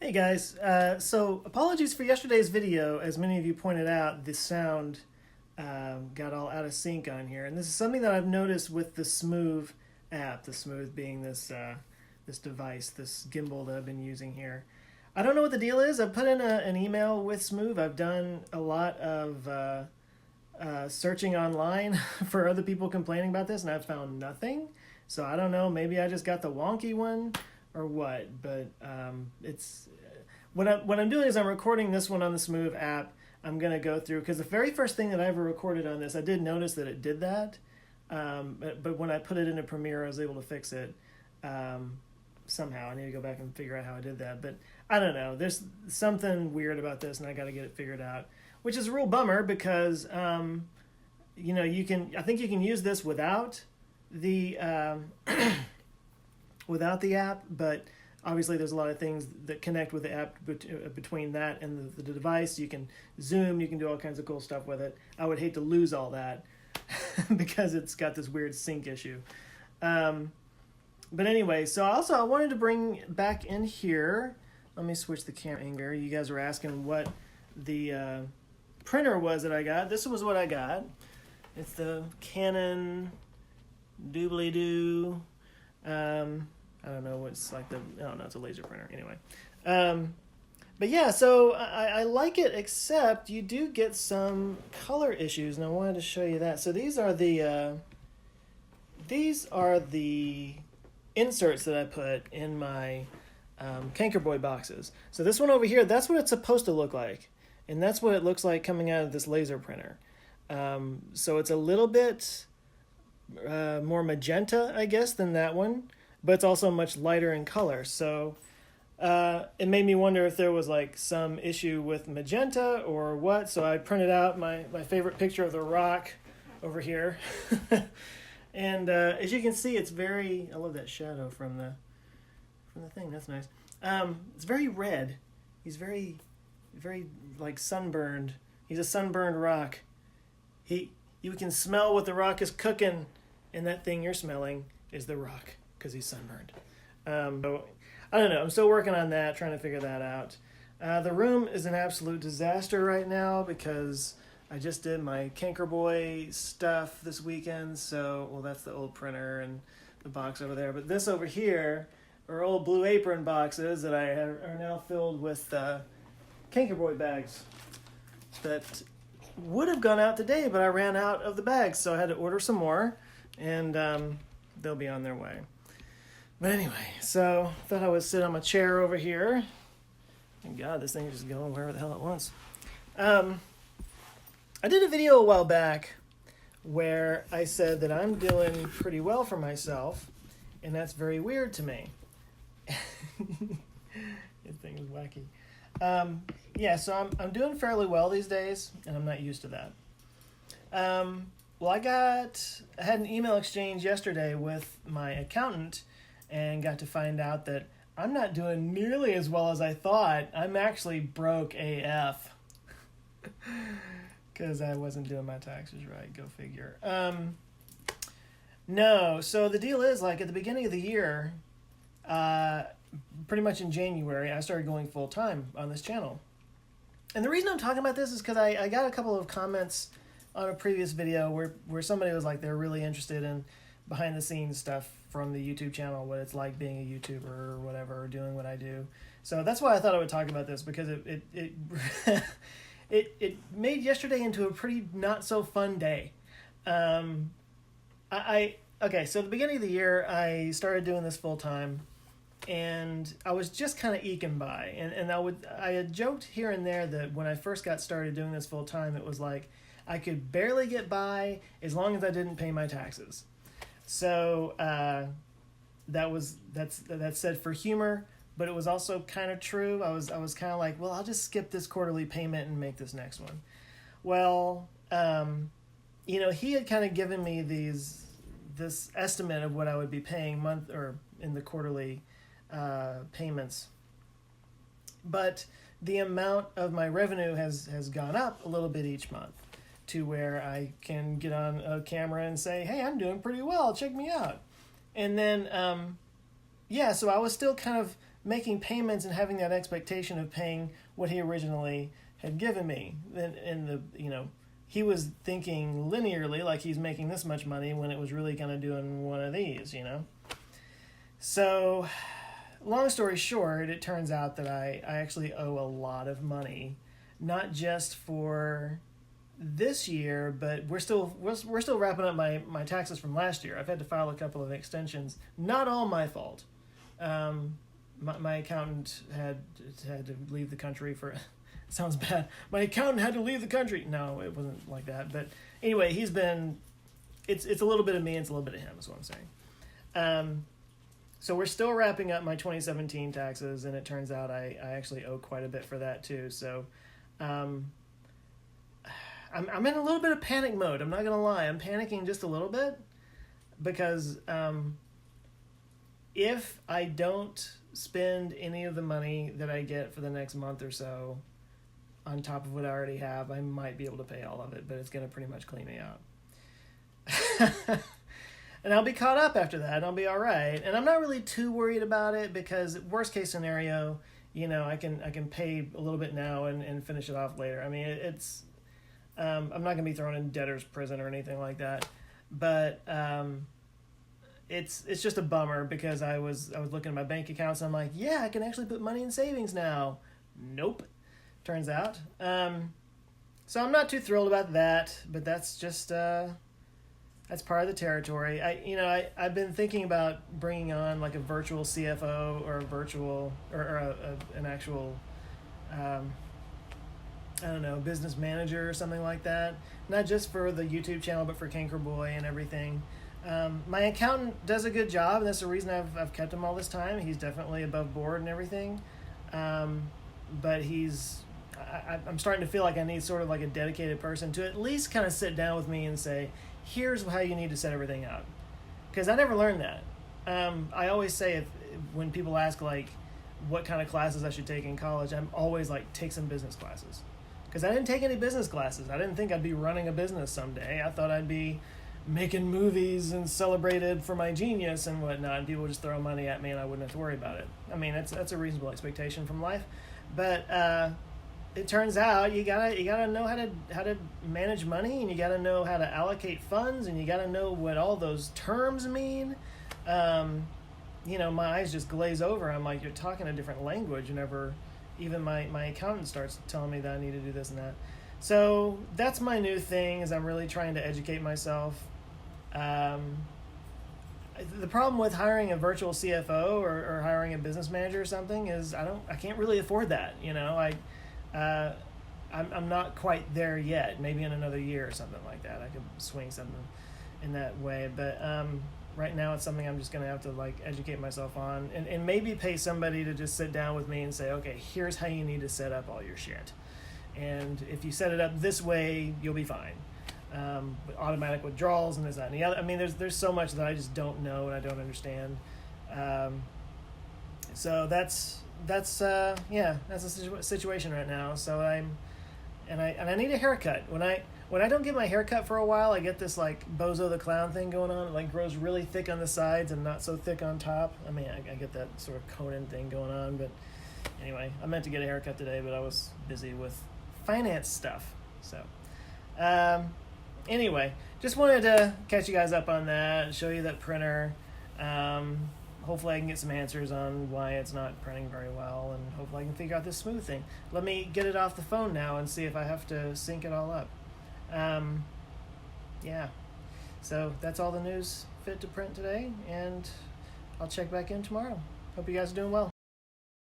Hey guys, so apologies for yesterday's video. As many of you pointed out, the sound got all out of sync on here, and this is something that I've noticed with the Smooth app. The Smooth being this device, this gimbal that I've been using here. I don't know what the deal is. I've put in an email with Smooth. I've done a lot of searching online for other people complaining about this, and I've found nothing. So I don't know. Maybe I just got the wonky one or what, but it's what I'm doing is I'm recording this one on the Smooth app. I'm gonna go through because the very first thing that I ever recorded on this, I did notice that it did that, but when I put it into Premiere, I was able to fix it somehow. I need to go back and figure out how I did that, but I don't know. There's something weird about this, and I got to get it figured out, which is a real bummer because you can. I think you can use this without the without the app, but obviously there's a lot of things that connect with the app between that and the device. You can zoom, you can do all kinds of cool stuff with it. I would hate to lose all that because it's got this weird sync issue. But anyway, so I wanted to bring back in here, let me switch the camera angle. You guys were asking what the printer was that I got. This was what I got. It's the Canon doobly-doo. I don't know what's like it's a laser printer anyway. But yeah, so I like it, except you do get some color issues, and I wanted to show you that. So these are the inserts that I put in my Cankerboy boxes. So this one over here, that's what it's supposed to look like, and that's what it looks like coming out of this laser printer. So it's a little bit more magenta, I guess, than that one, but it's also much lighter in color. So it made me wonder if there was like some issue with magenta or what. So I printed out my favorite picture of the rock over here. And as you can see, it's very, I love that shadow from the thing. That's nice. It's very red. He's very like sunburned. He's a sunburned rock. You can smell what the rock is cooking, and that thing you're smelling is the rock because he's sunburned. So I don't know. I'm still working on that, trying to figure that out. The room is an absolute disaster right now because I just did my Cankerboy stuff this weekend. So, well, that's the old printer and the box over there. But this over here are old Blue Apron boxes that I have, are now filled with Cankerboy bags that would have gone out today, but I ran out of the bags, so I had to order some more, and they'll be on their way. But anyway, so I thought I would sit on my chair over here. Thank God, this thing is just going wherever the hell it wants. I did a video a while back where I said that I'm doing pretty well for myself, and that's very weird to me. This thing is wacky. Yeah, so I'm doing fairly well these days, and I'm not used to that. Well, I had an email exchange yesterday with my accountant and got to find out that I'm not doing nearly as well as I thought. I'm actually broke AF because I wasn't doing my taxes right. Go figure. No, so the deal is, like, at the beginning of the year, pretty much in January, I started going full-time on this channel. And the reason I'm talking about this is because I got a couple of comments on a previous video where somebody was like they're really interested in behind-the-scenes stuff from the YouTube channel, what it's like being a YouTuber or whatever, or doing what I do. So that's why I thought I would talk about this, because it made yesterday into a pretty not-so-fun day. Okay, so at the beginning of the year, I started doing this full-time, and I was just kind of eking by, and I had joked here and there that when I first got started doing this full time, it was like I could barely get by as long as I didn't pay my taxes. So that's said for humor, but it was also kind of true. I was kind of like, well, I'll just skip this quarterly payment and make this next one. Well, he had kind of given me this estimate of what I would be paying month or in the quarterly payments, but the amount of my revenue has gone up a little bit each month to where I can get on a camera and say, hey, I'm doing pretty well, check me out. And then so I was still kind of making payments and having that expectation of paying what he originally had given me. He was thinking linearly, like he's making this much money when it was really kind of doing one of these, So, long story short, it turns out that I actually owe a lot of money, not just for this year, but we're still wrapping up my taxes from last year. I've had to file a couple of extensions. Not all my fault. My accountant had to leave the country for. Sounds bad. My accountant had to leave the country. No, it wasn't like that. But anyway, he's been. It's a little bit of me. It's a little bit of him. Is what I'm saying. So we're still wrapping up my 2017 taxes, and it turns out I actually owe quite a bit for that too. So. I'm in a little bit of panic mode. I'm not going to lie. I'm panicking just a little bit because if I don't spend any of the money that I get for the next month or so on top of what I already have, I might be able to pay all of it, but it's going to pretty much clean me out. And I'll be caught up after that. I'll be all right. And I'm not really too worried about it because worst case scenario, I can pay a little bit now and finish it off later. I mean, it's... I'm not going to be thrown in debtor's prison or anything like that, but it's just a bummer because I was looking at my bank accounts and I'm like, yeah, I can actually put money in savings now. Nope, turns out. So I'm not too thrilled about that, but that's just that's part of the territory. I've been thinking about bringing on like a virtual CFO or an actual. Business manager or something like that. Not just for the YouTube channel, but for Canker Boy and everything. My accountant does a good job, and that's the reason I've kept him all this time. He's definitely above board and everything. But I'm starting to feel like I need sort of like a dedicated person to at least kind of sit down with me and say, here's how you need to set everything up. Because I never learned that. I always say when people ask like what kind of classes I should take in college, I'm always like, take some business classes. Because I didn't take any business classes. I didn't think I'd be running a business someday. I thought I'd be making movies and celebrated for my genius and whatnot, and people would just throw money at me and I wouldn't have to worry about it. I mean, that's a reasonable expectation from life. But it turns out you gotta know how to manage money, and you gotta know how to allocate funds, and you gotta know what all those terms mean. My eyes just glaze over. I'm like, you're talking a different language whenever even my accountant starts telling me that I need to do this and that. So that's my new thing, is I'm really trying to educate myself. The problem with hiring a virtual CFO or hiring a business manager or something is I can't really afford that. I'm not quite there yet. Maybe in another year or something like that, I could swing something in that way. But right now it's something I'm just going to have to like educate myself on and maybe pay somebody to just sit down with me and say, okay, here's how you need to set up all your shit. And if you set it up this way, you'll be fine. Automatic withdrawals and this, that, and the other. I mean, there's so much that I just don't know and I don't understand. So that's the situation right now. So I need a haircut. When I don't get my hair cut for a while, I get this like Bozo the Clown thing going on. It like grows really thick on the sides and not so thick on top. I mean, I get that sort of Conan thing going on. But anyway, I meant to get a haircut today, but I was busy with finance stuff. So anyway, just wanted to catch you guys up on that and show you that printer. Hopefully I can get some answers on why it's not printing very well, and hopefully I can figure out this smooth thing. Let me get it off the phone now and see if I have to sync it all up. So that's all the news fit to print today, and I'll check back in tomorrow. Hope you guys are doing well.